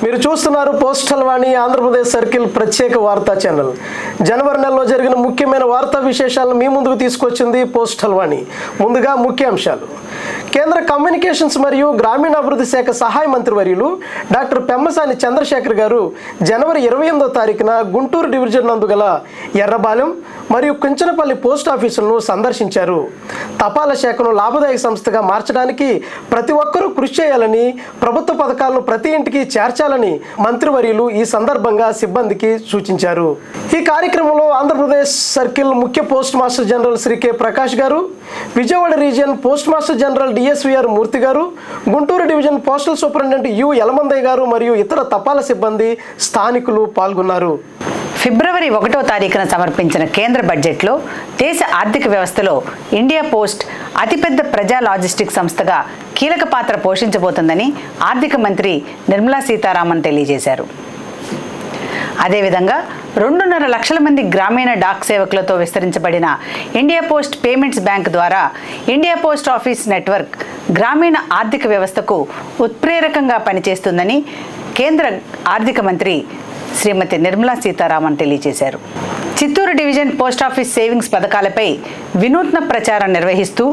మీరు చూస్తున్నారు పోస్టల్ వాణి ఆంధ్రప్రదేశ్ సర్కిల్ ప్రత్యేక వార్తా ఛానల్. జనవరి నెలలో జరిగిన ముఖ్యమైన వార్తా విశేషాలను మీ ముందుకు తీసుకొచ్చింది పోస్టల్ వాణి. ముందుగా ముఖ్యాంశాలు. కేంద్ర కమ్యూనికేషన్స్ మరియు గ్రామీణాభివృద్ధి శాఖ సహాయ మంత్రివర్యులు డాక్టర్ పెమ్మసాని చంద్రశేఖర్ గారు జనవరి 28వ తారీఖున గుంటూరు డివిజన్ నందు గల ఎర్రబాలెం మరియు కుంచనపల్లి పోస్ట్ ఆఫీసులను సందర్శించారు. తపాలా శాఖను లాభదాయక సంస్థగా మార్చడానికి ప్రతి ఒక్కరూ కృషి చేయాలని, ప్రభుత్వ పథకాలను ప్రతి ఇంటికి చేర్చాలని మంత్రివర్యులు ఈ సందర్భంగా సిబ్బందికి సూచించారు. ఈ కార్యక్రమంలో ఆంధ్రప్రదేశ్ సర్కిల్ ముఖ్య post master general Shri K Prakash garu, Vijayawada region post master general DSVR Murthy garu, Guntur division postal superintendent U Yalamandaiah garu మరియు ఇతర తపాలా సిబ్బంది, స్థానికులు పాల్గొన్నారు. ఫిబ్రవరి 1వ తారీఖున సమర్పించిన కేంద్ర బడ్జెట్లో దేశ ఆర్థిక వ్యవస్థలో ఇండియా పోస్ట్ అతిపెద్ద ప్రజా లాజిస్టిక్ సంస్థగా కీలక పాత్ర పోషించబోతుందని ఆర్థిక మంత్రి నిర్మలా సీతారామన్ తెలియజేశారు. అదేవిధంగా 2.5 లక్షల మంది గ్రామీణ డాక్ సేవకులతో విస్తరించబడిన ఇండియా పోస్ట్ పేమెంట్స్ బ్యాంక్ ద్వారా ఇండియా పోస్ట్ ఆఫీస్ నెట్వర్క్ గ్రామీణ ఆర్థిక వ్యవస్థకు ఉత్ప్రేరకంగా పనిచేస్తుందని కేంద్ర ఆర్థిక మంత్రి శ్రీమతి నిర్మలా సీతారామన్ తెలియజేశారు. చిత్తూరు డివిజన్ పోస్టాఫీస్ సేవింగ్స్ పథకాలపై వినూత్న ప్రచారం నిర్వహిస్తూ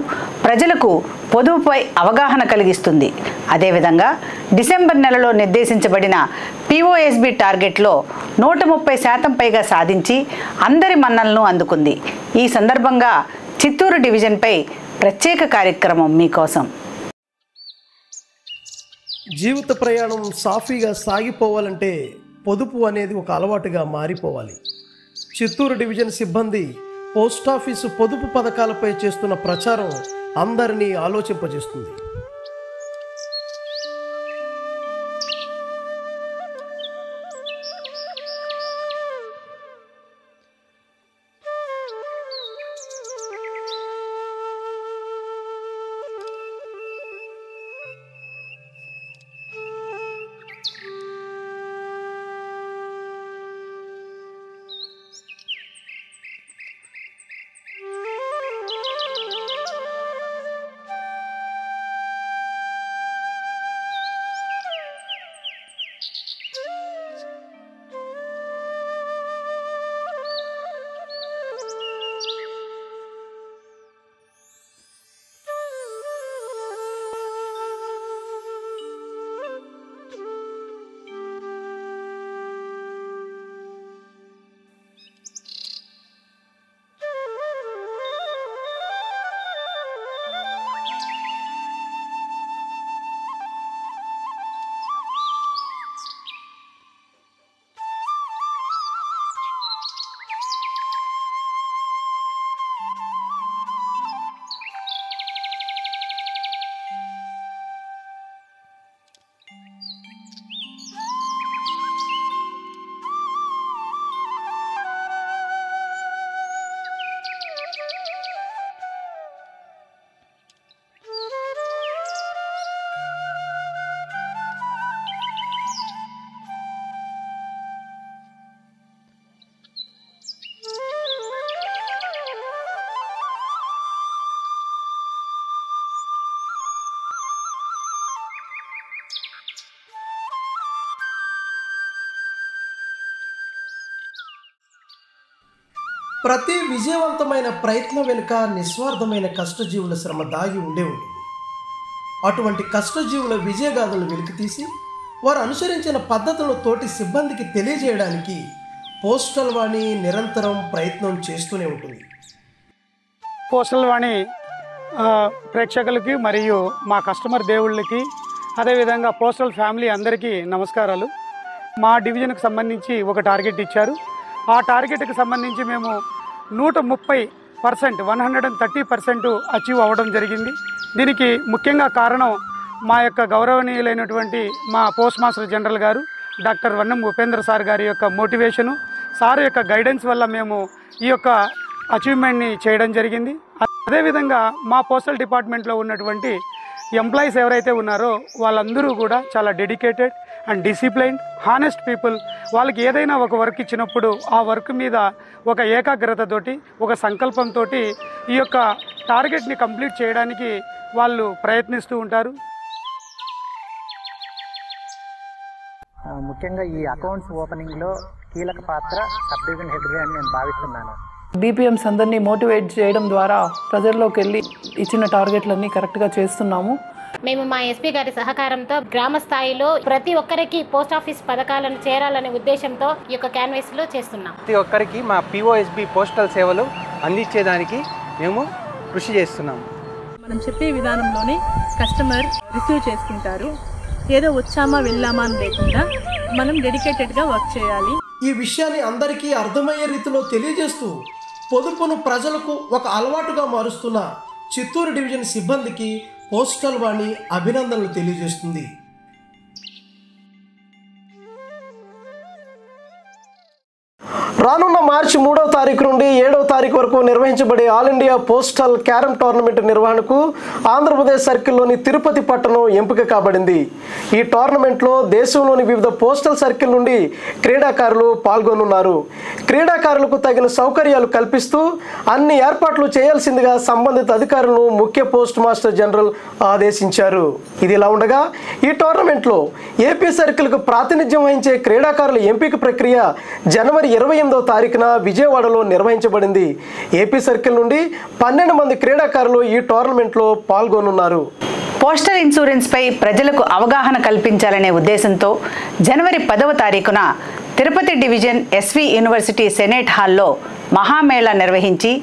ప్రజలకు పొదుపుపై అవగాహన కలిగిస్తుంది. అదేవిధంగా డిసెంబర్ నెలలో నిర్దేశించబడిన పిఓఎస్బి టార్గెట్లో 130% పైగా సాధించి అందరి మన్నలను అందుకుంది. ఈ సందర్భంగా చిత్తూరు డివిజన్పై ప్రత్యేక కార్యక్రమం మీకోసం. జీవిత ప్రయాణం సాఫీగా సాగిపోవాలంటే పొదుపు అనేది ఒక అలవాటుగా మారిపోవాలి. చిత్తూరు డివిజన్ సిబ్బంది పోస్టాఫీసు పొదుపు పథకాలపై చేస్తున్న ప్రచారం అందరినీ ఆలోచింపజేస్తుంది. ప్రతి విజయవంతమైన ప్రయత్నం వెనుక నిస్వార్థమైన కష్టజీవుల శ్రమ దాగి ఉండే ఉంటుంది. అటువంటి కష్టజీవుల విజయగాథలను వెలికితీసి వారు అనుసరించిన పద్ధతులను తోటి సిబ్బందికి తెలియజేయడానికి పోస్టల్ వాణి నిరంతరం ప్రయత్నం చేస్తూనే ఉంటుంది. పోస్టల్ వాణి ప్రేక్షకులకి మరియు మా కస్టమర్ దేవుళ్ళకి, అదేవిధంగా పోస్టల్ ఫ్యామిలీ అందరికీ నమస్కారాలు. మా డివిజన్కి సంబంధించి ఒక టార్గెట్ ఇచ్చారు. ఆ టార్గెట్కి సంబంధించి మేము 130%, 130% అచీవ్ అవ్వడం జరిగింది. దీనికి ముఖ్యంగా కారణం మా యొక్క గౌరవనీయులైనటువంటి మా పోస్ట్ మాస్టర్ జనరల్ గారు డాక్టర్ వన్నం ఉపేంద్ర సార్ గారి యొక్క మోటివేషను, సార్ యొక్క గైడెన్స్ వల్ల మేము ఈ యొక్క అచీవ్మెంట్ని చేయడం జరిగింది. అదేవిధంగా మా పోస్టల్ డిపార్ట్మెంట్లో ఉన్నటువంటి ఎంప్లాయీస్ ఎవరైతే ఉన్నారో వాళ్ళందరూ కూడా చాలా dedicated and disciplined, honest people. వాళ్ళకి ఏదైనా ఒక వర్క్ ఇచ్చినప్పుడు ఆ వర్క్ మీద ఒక ఏకాగ్రతతోటి, ఒక సంకల్పంతో ఈ యొక్క టార్గెట్ని కంప్లీట్ చేయడానికి వాళ్ళు ప్రయత్నిస్తూ ఉంటారు. ముఖ్యంగా ఈ అకౌంట్స్ ఓపెనింగ్లో కీలక పాత్ర సబ్ డివిజన్ హెడ్గా అని నేను భావిస్తున్నాను. డిపిఎంస్ అందరినీ మోటివేట్ చేయడం ద్వారా ప్రజల్లోకి వెళ్ళి ఇచ్చిన టార్గెట్లన్నీ కరెక్ట్గా చేస్తున్నాము. మేము మా ఎస్పీ గారి సహకారంతో గ్రామ స్థాయిలో ప్రతి ఒక్కరికి పోస్ట్ ఆఫీస్ పథకాలను చేరాలనే ఉద్దేశంతో ఈ యొక్క క్యాన్వాస్లో చేస్తున్నాం. ప్రతి ఒక్కరికి మా పిఓఎస్బి పోస్టల్ సేవలు అందించేదానికి మేము కృషి చేస్తున్నాము. మనం చెప్పే విధానంలోనే కస్టమర్ రిసీవ్ చేసుకుంటారు. ఏదో వచ్చామా వెళ్ళామా అని లేకుండా మనం డెడికేటెడ్గా వర్క్ చేయాలి. ఈ విషయాన్ని అందరికీ అర్థమయ్యే రీతిలో తెలియజేస్తూ పొదుపును ప్రజలకు ఒక అలవాటుగా మారుస్తున్న చిత్తూరు డివిజన్ సిబ్బందికి పోస్టల్ వాణి అభినందనలు తెలియజేస్తుంది. రానున్న మార్చి 3వ తారీఖు నుండి 7వ తారీఖు వరకు నిర్వహించబడే all India postal carrom tournament నిర్వహణకు ఆంధ్రప్రదేశ్ సర్కిల్లోని తిరుపతి పట్టణం ఎంపిక కాబడింది. ఈ టోర్నమెంట్లో దేశంలోని వివిధ పోస్టల్ సర్కిల్ నుండి క్రీడాకారులు పాల్గొనున్నారు. క్రీడాకారులకు తగిన సౌకర్యాలు కల్పిస్తూ అన్ని ఏర్పాట్లు చేయాల్సిందిగా సంబంధిత అధికారులను ముఖ్య పోస్ట్ మాస్టర్ జనరల్ ఆదేశించారు. ఇదిలా ఉండగా ఈ టోర్నమెంట్లో ఏపీ సర్కిల్కు ప్రాతినిధ్యం వహించే క్రీడాకారుల ఎంపిక ప్రక్రియ జనవరి 28వ తారీఖున విజయవాడలో నిర్వహించబడింది. ఏపీ సర్కిల్ నుండి 12 మంది క్రీడాకారులు ఈ టోర్నమెంట్లో పాల్గొనున్నారు. పోస్టల్ ఇన్సూరెన్స్ పై ప్రజలకు అవగాహన కల్పించాలనే ఉద్దేశంతో జనవరి 10వ తారీఖున Tirupati division SV university senate హాల్లో మహామేళా నిర్వహించి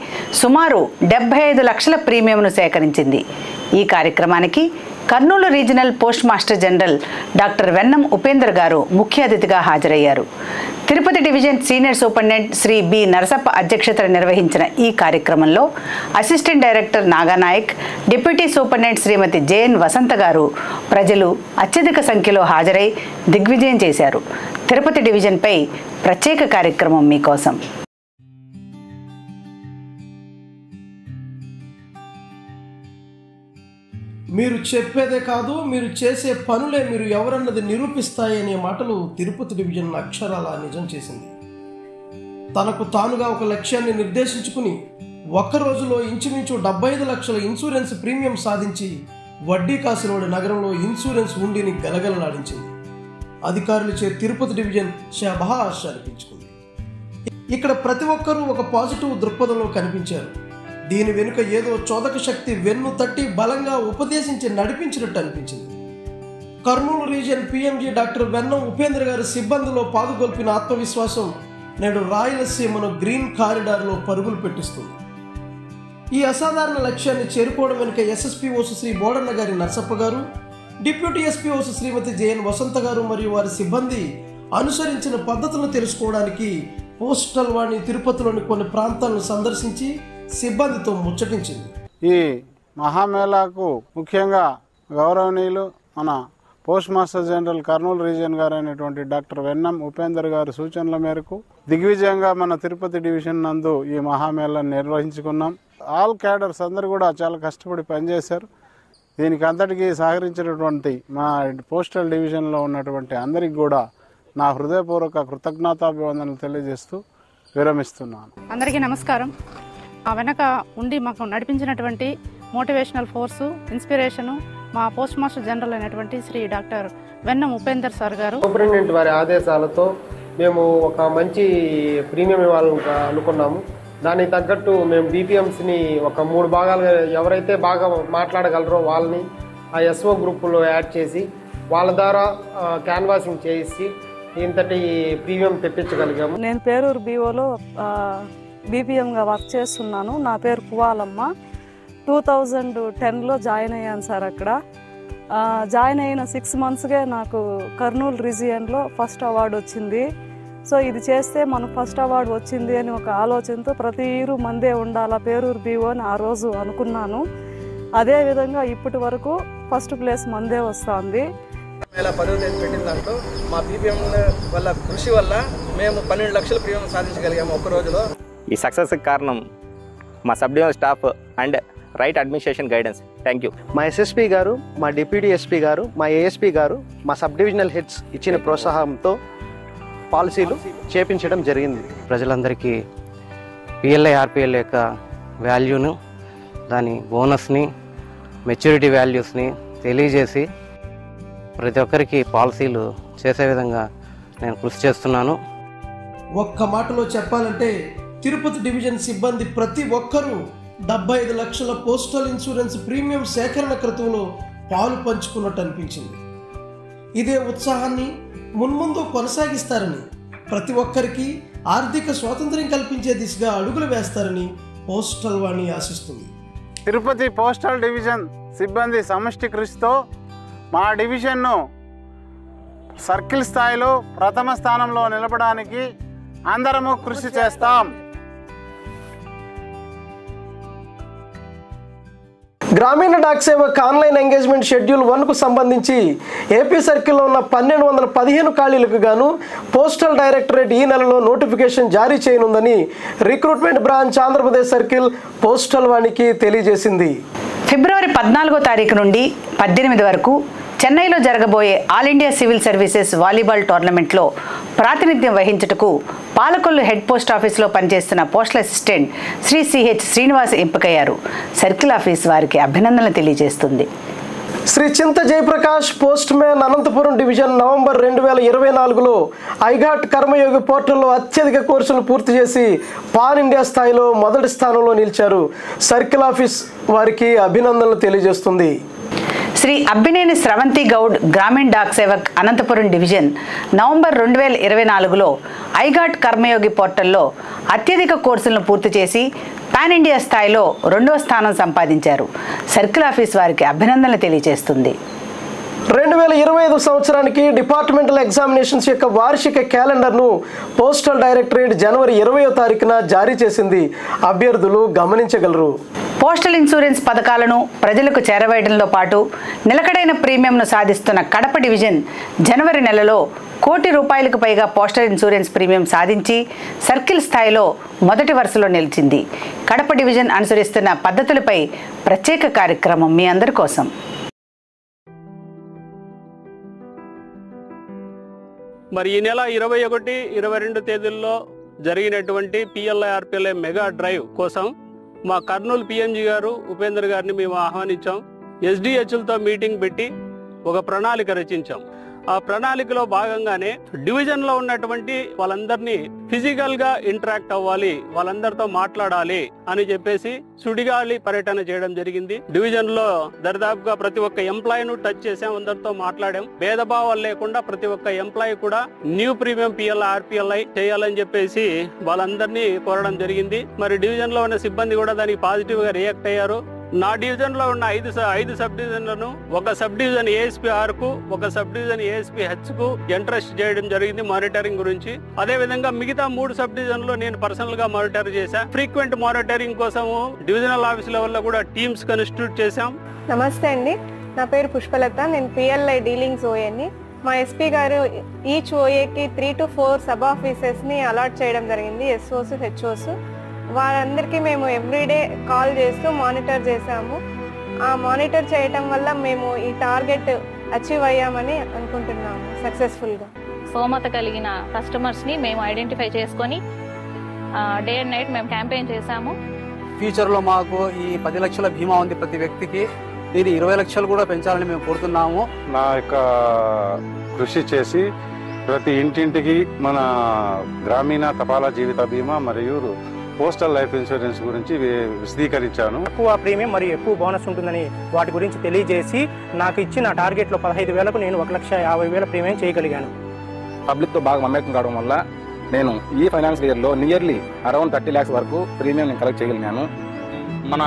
సుమారు 75 లక్షల ప్రీమియంను సేకరించింది. ఈ కార్యక్రమానికి Kurnool regional post master general doctor Vennam Upender garu ముఖ్య అతిథిగా హాజరయ్యారు. Tirupati division senior superintendent Shri B Narasappa అధ్యక్షతన నిర్వహించిన ఈ కార్యక్రమంలో assistant director Naganayak, deputy superintendent Shrimati JN Vasantha garu ప్రజలు అత్యధిక సంఖ్యలో హాజరై దిగ్విజయం చేశారు. తిరుపతి డివిజన్పై ప్రత్యేక కార్యక్రమం మీకోసం. మీరు చెప్పేదే కాదు, మీరు చేసే పనులే మీరు ఎవరన్నది నిరూపిస్తాయనే మాటలు తిరుపతి డివిజన్ అక్షరాల నిజం చేసింది. తనకు తానుగా ఒక లక్ష్యాన్ని నిర్దేశించుకుని ఒక్క రోజులో ఇంచుమించు 75 లక్షల ఇన్సూరెన్స్ ప్రీమియం సాధించి వడ్డీ కాసినోడి నగరంలో ఇన్సూరెన్స్ ఉండిని గలగలలాడించింది. అధికారులచే తిరుపతి డివిజన్ శభాష్ అనిపించుకుంది. ఇక్కడ ప్రతి ఒక్కరూ ఒక పాజిటివ్ దృక్పథంలో కనిపించారు. దీని వెనుక ఏదో చోదక శక్తి వెన్ను తట్టి బలంగా ఉపదేశించి నడిపించినట్టు అనిపించింది. Kurnool region PMG doctor వెన్నం Upendra గారి సిబ్బందిలో పాదుగొల్పిన ఆత్మవిశ్వాసం నేడు రాయలసీమను గ్రీన్ కారిడార్లో పరుగులు పెట్టిస్తుంది. ఈ అసాధారణ లక్ష్యాన్ని చేరుకోవడం వెనుక ఎస్ఎస్పీఓస్ శ్రీ బోడన్న గారి నర్సప్ప గారు, డిప్యూటీ ఎస్పీఓస్ శ్రీమతి జేఎన్ వసంత గారు మరియు వారి సిబ్బంది అనుసరించిన పద్ధతులను తెలుసుకోవడానికి పోస్టల్ వాణి తిరుపతిలోని కొన్ని ప్రాంతాలను సందర్శించి సిబ్బందితో ముచ్చటించింది. ఈ మహామేళాకు ముఖ్యంగా గౌరవనీయులు మన post master general Kurnool region గారు అయినటువంటి డాక్టర్ వెన్నం ఉపేందర్ గారి సూచనల మేరకు దిగ్విజయంగా మన తిరుపతి డివిజన్ నందు ఈ మహామేళాను నిర్వహించుకున్నాం. ఆల్ క్యాడర్స్ అందరూ కూడా చాలా కష్టపడి పనిచేశారు. దీనికి అంతటికీ సహకరించినటువంటి మా పోస్టల్ డివిజన్లో ఉన్నటువంటి అందరికి కూడా నా హృదయపూర్వక కృతజ్ఞతాభివందనలు తెలియజేస్తూ విరమిస్తున్నాను. అందరికీ నమస్కారం. ఆ వెనక ఉండి మాకు నడిపించినటువంటి మోటివేషనల్ ఫోర్సు, ఇన్స్పిరేషను మా పోస్ట్ మాస్టర్ జనరల్ అయినటువంటి శ్రీ డాక్టర్ వెన్నం ఉపేందర్ సార్ గారు. సూపరింటెండెంట్ వారి ఆదేశాలతో మేము ఒక మంచి ప్రీమియం ఇవ్వాలని అనుకున్నాము. దానికి తగ్గట్టు మేము డిపిఎంస్ని ఒక 3 భాగాలుగా ఎవరైతే బాగా మాట్లాడగలరో వాళ్ళని ఆ ఎస్ఓ గ్రూపులో యాడ్ చేసి వాళ్ళ ద్వారా క్యాన్వాసింగ్ చేసి ఇంతటి ప్రీమియం తెప్పించగలిగాము. నేను పేరూరు బీఓలో బీపీఎంగా వర్క్ చేస్తున్నాను. నా పేరు కువాలమ్మ. 2010లో జాయిన్ అయ్యాను సార్. అక్కడ జాయిన్ అయిన 6 మంత్స్కే నాకు కర్నూలు రీజియన్లో ఫస్ట్ అవార్డు వచ్చింది. సో ఇది చేస్తే మనకు ఫస్ట్ అవార్డు వచ్చింది అని ఒక ఆలోచనతో ప్రతి ఇయర్ మందే ఉండాలా పేరూరు బీఓ అని ఆ రోజు అనుకున్నాను. అదేవిధంగా ఇప్పటి వరకు ఫస్ట్ ప్లేస్ మందే వస్తుంది. 10వ తేదీ పెట్టిన దాంట్లో మా పీపీఎం వల్ల కృషి వల్ల మేము 12 లక్షల ప్రీమియం సాధించగలిగాము ఒక్క రోజులో. ఈ సక్సెస్కి కారణం మా sub divisional staff and right administration guidance. Thank you. మా ఎస్ఎస్పీ గారు, మా డిప్యూటీ ఎస్పీ గారు, మా ఏఎస్పీ గారు, మా సబ్ డివిజనల్ హెడ్స్ ఇచ్చిన ప్రోత్సాహంతో పాలసీలు చేపించడం జరిగింది. ప్రజలందరికీ పిఎల్ఐ ఆర్పిఎల్ యొక్క వాల్యూను, దాని బోనస్ని, మెచ్యూరిటీ వాల్యూస్ని తెలియజేసి ప్రతి ఒక్కరికి పాలసీలు చేసే విధంగా నేను కృషి చేస్తున్నాను. ఒక్క మాటలో చెప్పాలంటే తిరుపతి డివిజన్ సిబ్బంది ప్రతి ఒక్కరూ 75 లక్షల పోస్టల్ ఇన్సూరెన్స్ ప్రీమియం సేకరణ క్రతువులో పాలు పంచుకున్నట్టు అనిపించింది. ఇదే ఉత్సాహాన్ని మున్ముందు కొనసాగిస్తారని, ప్రతి ఒక్కరికి ఆర్థిక స్వాతంత్ర్యం కల్పించే దిశగా అడుగులు వేస్తారని పోస్టల్ వాణి ఆశిస్తుంది. తిరుపతి పోస్టల్ డివిజన్ సిబ్బంది సమష్టి కృషితో మా డివిజన్ను సర్కిల్ స్థాయిలో ప్రథమ స్థానంలో నిలపడానికి అందరము కృషి చేస్తాం. గ్రామీణ డాక్ సేవక్ ఆన్లైన్ ఎంగేజ్మెంట్ షెడ్యూల్ 1కు సంబంధించి ఏపీ సర్కిల్లో ఉన్న 1215 ఖాళీలకు గాను పోస్టల్ డైరెక్టరేట్ ఈ నెలలో నోటిఫికేషన్ జారీ చేయనుందని recruitment branch Andhra Pradesh circle postal వాణికి తెలియజేసింది. ఫిబ్రవరి 14వ తారీఖు నుండి 18 వరకు చెన్నైలో జరగబోయే all India civil services volleyball టోర్నమెంట్లో ప్రాతినిధ్యం వహించుటకు పాలకొల్లు హెడ్ పోస్ట్ ఆఫీసులో పనిచేస్తున్న postal assistant Shri CH Srinivas ఎంపికయ్యారు. సర్కిల్ ఆఫీస్ వారికి అభినందనలు తెలియజేస్తుంది. Shri Chinta Jayaprakash postman Anantapur division November 2024లో ఐఘాట్ కర్మయోగి పోర్టల్లో అత్యధిక కోర్సులు పూర్తి చేసి పాన్ ఇండియా స్థాయిలో మొదటి స్థానంలో నిలిచారు. సర్కిల్ ఆఫీస్ వారికి అభినందనలు తెలియజేస్తుంది. శ్రీ అబ్బినేని స్రవంతి గౌడ్ గ్రామీణ డాక్ సేవక్ అనంతపురం డివిజన్ నవంబర్ 2024లో ఐఘాట్ కర్మయోగి పోర్టల్లో అత్యధిక కోర్సులను పూర్తి చేసి పాన్ ఇండియా స్థాయిలో 2వ స్థానం సంపాదించారు. సర్కిల్ ఆఫీస్ వారికి అభినందనలు తెలియజేస్తుంది. 2025 సంవత్సరానికి డిపార్ట్మెంటల్ ఎగ్జామినేషన్స్ యొక్క వార్షిక క్యాలెండర్ను పోస్టల్ డైరెక్టరేట్ జనవరి 20వ తారీఖున జారీ చేసింది. అభ్యర్థులు గమనించగలరు. పోస్టల్ ఇన్సూరెన్స్ పథకాలను ప్రజలకు చేరవేయడంతో పాటు నిలకడైన ప్రీమియంను సాధిస్తున్న కడప డివిజన్ జనవరి నెలలో ₹1 కోటి పైగా పోస్టల్ ఇన్సూరెన్స్ ప్రీమియం సాధించి సర్కిల్ స్థాయిలో మొదటి వరుసలో నిలిచింది. కడప డివిజన్ అనుసరిస్తున్న పద్ధతులపై ప్రత్యేక కార్యక్రమం మీ అందరి కోసం. మరి ఈ నెల 21, 22 తేదీల్లో జరిగినటువంటి పిఎల్ఐ ఆర్పిఎల్ఐ మెగా డ్రైవ్ కోసం మా కర్నూలు పిఎంజీ గారు ఉపేందర్ గారిని మేము ఆహ్వానించాం. ఎస్డిహెచ్లతో మీటింగ్ పెట్టి ఒక ప్రణాళిక రచించాం. ఆ ప్రణాళికలో భాగంగానే డివిజన్లో ఉన్నటువంటి వాళ్ళందరినీ ఫిజికల్గా ఇంటరాక్ట్ అవ్వాలి, వాళ్ళందరితో మాట్లాడాలి అని చెప్పేసి సుడిగాలి పర్యటన చేయడం జరిగింది. డివిజన్లో దరిదాపుగా ప్రతి ఒక్క ఎంప్లాయీను టచ్ చేసాం, అందరితో మాట్లాడాం. భేదభావాలు లేకుండా ప్రతి ఒక్క ఎంప్లాయీ కూడా న్యూ ప్రీమియం పిఎల్ఐ ఆర్పిఎల్ఐ చేయాలని చెప్పేసి వాళ్ళందరినీ కోరడం జరిగింది. మరి డివిజన్లో ఉన్న సిబ్బంది కూడా దానికి పాజిటివ్గా రియాక్ట్ అయ్యారు. నా డివిజన్లో ఉన్న 5 సబ్ డివిజన్లను ఒక సబ్ డివిజన్ ఏఎస్పీ ఆర్కు, ఒక సబ్ డివిజన్ ఏఎస్పీ హెచ్కు ఇంట్రెస్ట్ చేయడం జరిగింది మానిటరింగ్ గురించి. అదే విధంగా మిగతా 3 సబ్ డివిజన్లో నేను పర్సనల్ గా మానిటర్ చేశా. ఫ్రీక్వెంట్ మానిటరింగ్ కోసము డివిజనల్ ఆఫీస్ లెవెల్లో కూడా టీమ్స్ కాన్స్టిట్యూట్ చేశాం. నమస్తే అండి, నా పేరు పుష్పలత, నేను పిఎల్ఐ డీలింగ్స్ ఓఏని. మా ఎస్పీ గారు ఈచ్ ఓఏకి 3 to 4 సబ్ ఆఫీసెస్ని అలాట్ చేయడం జరిగింది, ఎస్ఓస్ హెచ్ఓస్. వారందరికీ మేము ఎవ్రీడే కాల్ చేస్తూ మానిటర్ చేసాము. ఆ మానిటర్ చేయటం వల్ల మేము ఈ టార్గెట్ అచీవ్ అయ్యామని అనుకుంటున్నాము సక్సెస్ఫుల్గా. స్తోమత కలిగిన కస్టమర్స్ని మేము ఐడెంటిఫై చేసుకొని డే అండ్ నైట్ మేము క్యాంపెయిన్ చేశాము. ఫ్యూచర్లో మాకు ఈ 10 లక్షల బీమా ఉంది ప్రతి వ్యక్తికి, దీన్ని 20 లక్షలు కూడా పెంచాలని మేము కోరుతున్నాము. నా యొక్క కృషి చేసి ప్రతి ఇంటింటికి మన గ్రామీణ తపాలా జీవిత బీమా మరియు పోస్టల్ లైఫ్ ఇన్సూరెన్స్ గురించి విశదీకరించాను. ఎక్కువ ప్రీమియం మరియు ఎక్కువ బోనస్ ఉంటుందని వాటి గురించి తెలియజేసి నాకు ఇచ్చిన టార్గెట్లో 15,000కు నేను 1,50,000 ప్రీమియం చేయగలిగాను. పబ్లిక్తో బాగా మమేకం కావడం వల్ల నేను ఈ ఫైనాన్షియల్ ఇయర్లో నియర్లీ అరౌండ్ 30 lakhs వరకు ప్రీమియం నేను కలెక్ట్ చేయగలిగాను. మన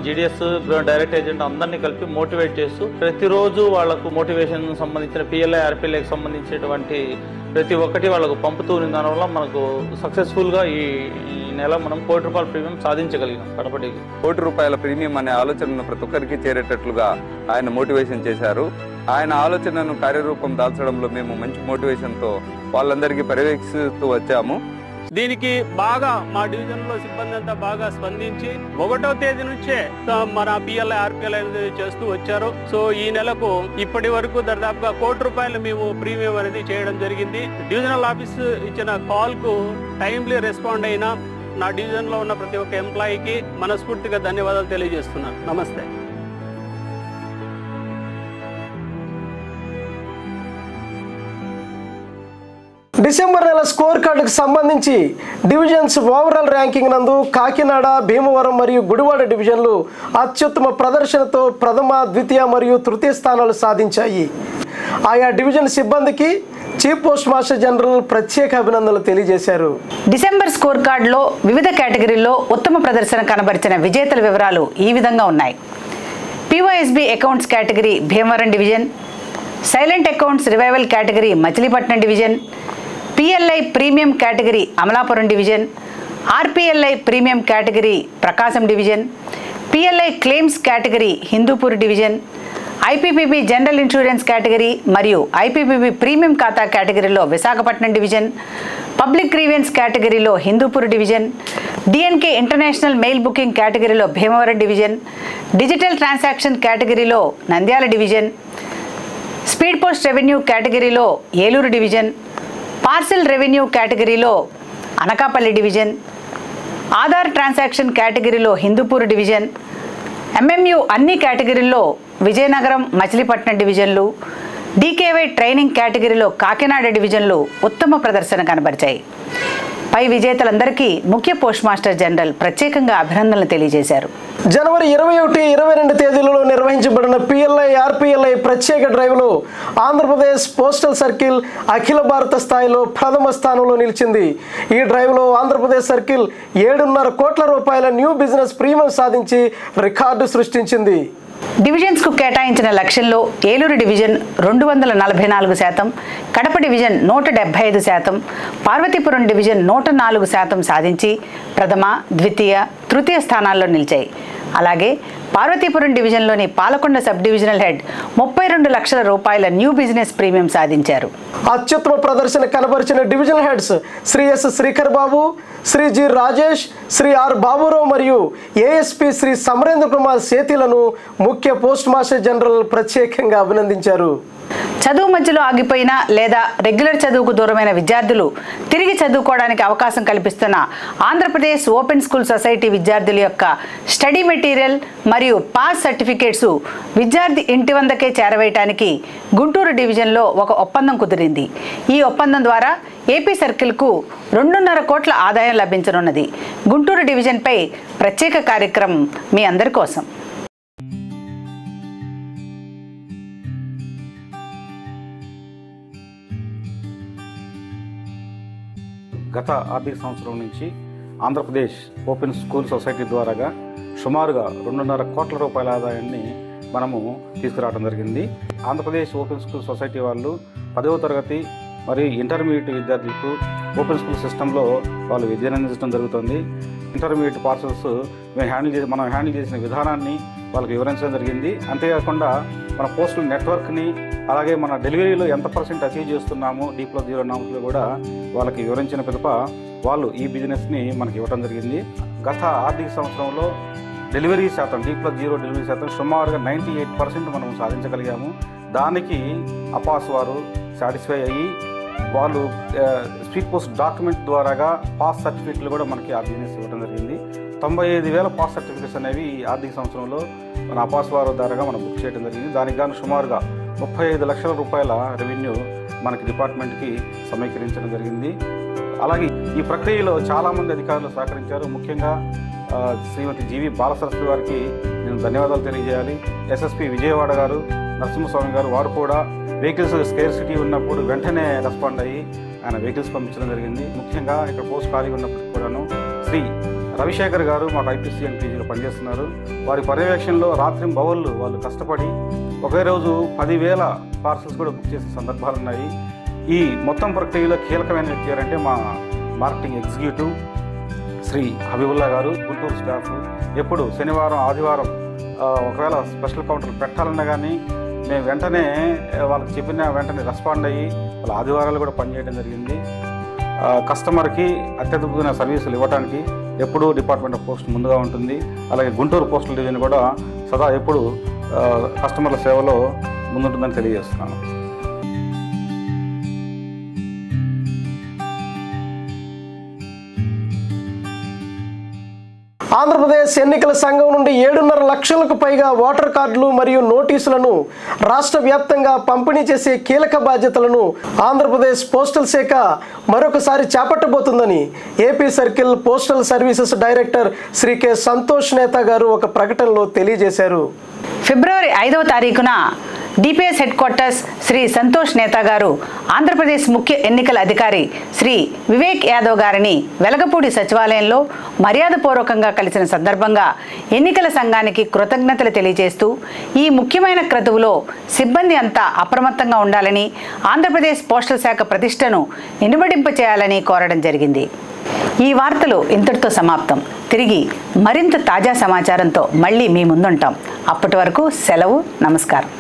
జీడిఎస్ డైరెక్ట్ ఏజెంట్ అందరినీ కలిపి మోటివేట్ చేస్తూ ప్రతిరోజు వాళ్లకు మోటివేషన్ సంబంధించిన పిఎల్ఐ ఆర్పిఎల్ఐకి సంబంధించినటువంటి ప్రతి ఒక్కటి వాళ్ళకు పంపుతూ ఉన్న దానివల్ల మనకు సక్సెస్ఫుల్గా ఈ నెల మనం ₹1 కోటి ప్రీమియం సాధించగలిగాం. కడపటికి ₹1 కోటి ప్రీమియం అనే ఆలోచనను ప్రతి ఒక్కరికి చేరేటట్లుగా ఆయన మోటివేషన్ చేశారు. ఆయన ఆలోచనను కార్యరూపం దాల్చడంలో మేము మంచి మోటివేషన్తో వాళ్ళందరికీ పర్యవేక్షిస్తూ వచ్చాము. దీనికి బాగా మా డివిజన్ లో సిబ్బంది అంతా బాగా స్పందించి 1వ తేదీ నుంచే మన పిఎల్ఐ ఆర్పిఎల్ఐ చేస్తూ వచ్చారు. సో ఈ నెలకు ఇప్పటి వరకు దాదాపుగా ₹1 కోటి మేము ప్రీమియం అనేది చేయడం జరిగింది. డివిజనల్ ఆఫీస్ ఇచ్చిన కాల్ కు టైమ్లీ రెస్పాండ్ అయిన నా డివిజన్ లో ఉన్న ప్రతి ఒక్క ఎంప్లాయీకి మనస్ఫూర్తిగా ధన్యవాదాలు తెలియజేస్తున్నాను. నమస్తే. డిసెంబర్ నెల స్కోర్ కార్డుకు సంబంధించి డివిజన్స్ ఓవరాల్ ర్యాంకింగ్ నందు కాకినాడ, భీమవరం మరియు గుడివాడ డివిజన్లు అత్యుత్తమ ప్రదర్శనతో ప్రథమ, ద్వితీయ మరియు తృతీయ స్థానాలు సాధించాయి. ఆయా డివిజన్ సిబ్బందికి చీఫ్ పోస్ట్ మాస్టర్ జనరల్ ప్రత్యేక అభినందనలు తెలియజేశారు. డిసెంబర్ స్కోర్ కార్డులో వివిధ కేటగిరీల్లో ఉత్తమ ప్రదర్శన కనబరిచిన విజేతల వివరాలు ఈ విధంగా ఉన్నాయి. POSB accounts category Bhimavaram division, silent accounts revival category Machilipatnam division, PLI premium category Amalapuram division, RPLI premium category Prakasam division, PLI claims category Hindupur division, IPPB general insurance category మరియు IPPB ప్రీమియం ఖాతా కేటగిరీలో విశాఖపట్నం డివిజన్, పబ్లిక్ గ్రీవెన్స్ కేటగిరీలో Hindupur division, DNK international mail booking కేటగిరీలో Bhimavaram division, digital transaction కేటగిరీలో Nandyal division, speed post revenue కేటగిరీలో Eluru division, parcel revenue కేటగిరీలో Anakapalli division, Aadhaar transaction కేటగిరీలో Hindupur division, MMU అన్ని కేటగిరీల్లో విజయనగరం, మచిలీపట్నం డివిజన్లు, DKY ట్రైనింగ్ కేటగిరీలో కాకినాడ డివిజన్లు ఉత్తమ ప్రదర్శన కనబరిచాయి. పై విజేతలందరికీ ముఖ్య పోస్ట్ మాస్టర్ జనరల్ ప్రత్యేకంగా అభినందనలు తెలియజేశారు. జనవరి 21, 22 తేదీలలో నిర్వహించబడిన PLI, RPLI ప్రత్యేక డ్రైవ్లో ఆంధ్రప్రదేశ్ పోస్టల్ సర్కిల్ అఖిల భారత స్థాయిలో ప్రథమ స్థానంలో నిలిచింది. ఈ డ్రైవ్లో ఆంధ్రప్రదేశ్ సర్కిల్ 7.5 కోట్ల రూపాయల న్యూ బిజినెస్ ప్రీమియం సాధించి రికార్డు సృష్టించింది. డివిజన్స్కు కేటాయించిన లక్ష్యంలో Eluru division 244%, Kadapa division 175%, Parvathipuram division 104% సాధించి ప్రథమ, ద్వితీయ, తృతీయ స్థానాల్లో నిలిచాయి. అలాగే పార్వతీపురం డివిజన్లోని పాలకొండ సబ్ డివిజనల్ హెడ్ 32 లక్షల రూపాయల న్యూ బిజినెస్ ప్రీమియం సాధించారు. అత్యుత్తమ ప్రదర్శన కనబరిచిన divisional heads Shri S Srikar Babu, Shri G Rajesh, Shri R Baburao మరియు ASP శ్రీ సమరేంద్ర కుమార్ సేతిలను ముఖ్య పోస్ట్ మాస్టర్ జనరల్ ప్రత్యేకంగా అభినందించారు. చదువు మధ్యలో ఆగిపోయిన లేదా రెగ్యులర్ చదువుకు దూరమైన విద్యార్థులు తిరిగి చదువుకోవడానికి అవకాశం కల్పిస్తున్న ఆంధ్రప్రదేశ్ ఓపెన్ స్కూల్ సొసైటీ విద్యార్థుల యొక్క స్టడీ మెటీరియల్ మరియు పాస్ సర్టిఫికేట్స్ విద్యార్థి ఇంటి వద్దకే చేరవేయడానికి గుంటూరు డివిజన్లో ఒక ఒప్పందం కుదిరింది. ఈ ఒప్పందం ద్వారా ఏపీ సర్కిల్కు 2.5 కోట్ల ఆదాయం లభించనున్నది. గుంటూరు డివిజన్పై ప్రత్యేక కార్యక్రమం మీ అందరి కోసం. గత ఆర్థిక సంవత్సరం నుంచి ఆంధ్రప్రదేశ్ ఓపెన్ స్కూల్ సొసైటీ ద్వారాగా సుమారుగా 2.5 కోట్ల రూపాయల ఆదాయాన్ని మనము తీసుకురావడం జరిగింది. ఆంధ్రప్రదేశ్ ఓపెన్ స్కూల్ సొసైటీ వాళ్ళు 10వ తరగతి మరియు ఇంటర్మీడియట్ విద్యార్థులకు ఓపెన్ స్కూల్ సిస్టంలో వాళ్ళు విద్యను అందించడం జరుగుతుంది. ఇంటర్మీడియట్ పార్సల్స్ మనం హ్యాండిల్ చేసిన విధానాన్ని వాళ్ళకి వివరించడం జరిగింది. అంతేకాకుండా మన పోస్టల్ నెట్వర్క్ని, అలాగే మన డెలివరీలో ఎంత % అచీవ్ చేస్తున్నాము D+0 నామ్స్లో కూడా వాళ్ళకి వివరించిన పిదప వాళ్ళు ఈ బిజినెస్ని మనకి ఇవ్వడం జరిగింది. గత ఆర్థిక సంవత్సరంలో డెలివరీ శాతం, D+0 డెలివరీ శాతం సుమారుగా 98% మనం సాధించగలిగాము. దానికి అపాస్ వారు సాటిస్ఫై అయ్యి వాళ్ళు స్పీడ్ పోస్ట్ డాక్యుమెంట్ ద్వారాగా పాస్ సర్టిఫికెట్లు కూడా మనకి ఆ బిజినెస్ ఇవ్వడం జరిగింది. 95,000 పాస్ సర్టిఫికెట్స్ అనేవి ఆర్థిక సంవత్సరంలో మన అపాస్ వారు ద్వారాగా మనం బుక్ చేయడం జరిగింది. దానికి గాను సుమారుగా 35 లక్షల రూపాయల రెవెన్యూ మనకి డిపార్ట్మెంట్కి సమీకరించడం జరిగింది. అలాగే ఈ ప్రక్రియలో చాలామంది అధికారులు సహకరించారు. ముఖ్యంగా శ్రీమతి జీవి బాలసరస్వతి వారికి నేను ధన్యవాదాలు తెలియజేయాలి. SSP విజయవాడ గారు, నరసింహస్వామి గారు, వారు కూడా వెహికల్స్ స్కేర్సిటీ ఉన్నప్పుడు వెంటనే రెస్పాండ్ అయ్యి ఆయన వెహికల్స్ పంపించడం జరిగింది. ముఖ్యంగా ఇక్కడ పోస్ట్ ఖాళీ ఉన్నప్పటికీ కూడాను శ్రీ రవిశేఖర్ గారు మాకు IPCN PGలో పనిచేస్తున్నారు. వారి పర్యవేక్షణలో రాత్రి బవళ్ళు వాళ్ళు కష్టపడి ఒకే రోజు 10,000 పార్సల్స్ కూడా బుక్ చేసే సందర్భాలు ఉన్నాయి. ఈ మొత్తం ప్రక్రియలో కీలకమైన వ్యక్తి ఎవరంటే మా మార్కెటింగ్ ఎగ్జిక్యూటివ్ శ్రీ హబీబుల్లా గారు. గుంటూరు స్టాఫ్ ఎప్పుడు శనివారం, ఆదివారం ఒకవేళ స్పెషల్ కౌంటర్లు పెట్టాలన్నా కానీ మేము వెంటనే వాళ్ళకి చెప్పిన వెంటనే రెస్పాండ్ అయ్యి వాళ్ళ ఆదివారాలు కూడా పనిచేయడం జరిగింది. కస్టమర్కి అత్యద్భుతమైన సర్వీసులు ఇవ్వడానికి ఎప్పుడూ డిపార్ట్మెంట్ ఆఫ్ పోస్ట్ ముందుగా ఉంటుంది. అలాగే గుంటూరు పోస్టల్ డివిజన్ కూడా సదా ఎప్పుడు కస్టమర్ల సేవలో ముందుంటుందని తెలియజేస్తున్నాను. ఆంధ్రప్రదేశ్ ఎన్నికల సంఘం నుండి 7.5 లక్షలకు పైగా ఓటర్ కార్డులు మరియు నోటీసులను రాష్ట్ర వ్యాప్తంగా పంపిణీ చేసే కీలక బాధ్యతలను ఆంధ్రప్రదేశ్ పోస్టల్ శాఖ మరొకసారి చేపట్టబోతుందని AP circle postal services director Shri K Santosh Neta garu ఒక ప్రకటనలో తెలియజేశారు. ఫిబ్రవరి 5వ తారీఖున DPS head quarters Shri Santosh Neta garu Andhra Pradesh ముఖ్య ఎన్నికల అధికారి శ్రీ వివేక్ యాదవ్ గారిని వెలగపూడి సచివాలయంలో మర్యాదపూర్వకంగా కలిసిన సందర్భంగా ఎన్నికల సంఘానికి కృతజ్ఞతలు తెలియజేస్తూ ఈ ముఖ్యమైన క్రతువులో సిబ్బంది అంతా అప్రమత్తంగా ఉండాలని, ఆంధ్రప్రదేశ్ పోస్టల్ శాఖ ప్రతిష్టను ఇనుమడింప చేయాలని కోరడం జరిగింది. ఈ వార్తలు ఇంతటితో సమాప్తం. తిరిగి మరింత తాజా సమాచారంతో మళ్ళీ మీ ముందుంటాం. అప్పటి వరకు సెలవు. నమస్కారం.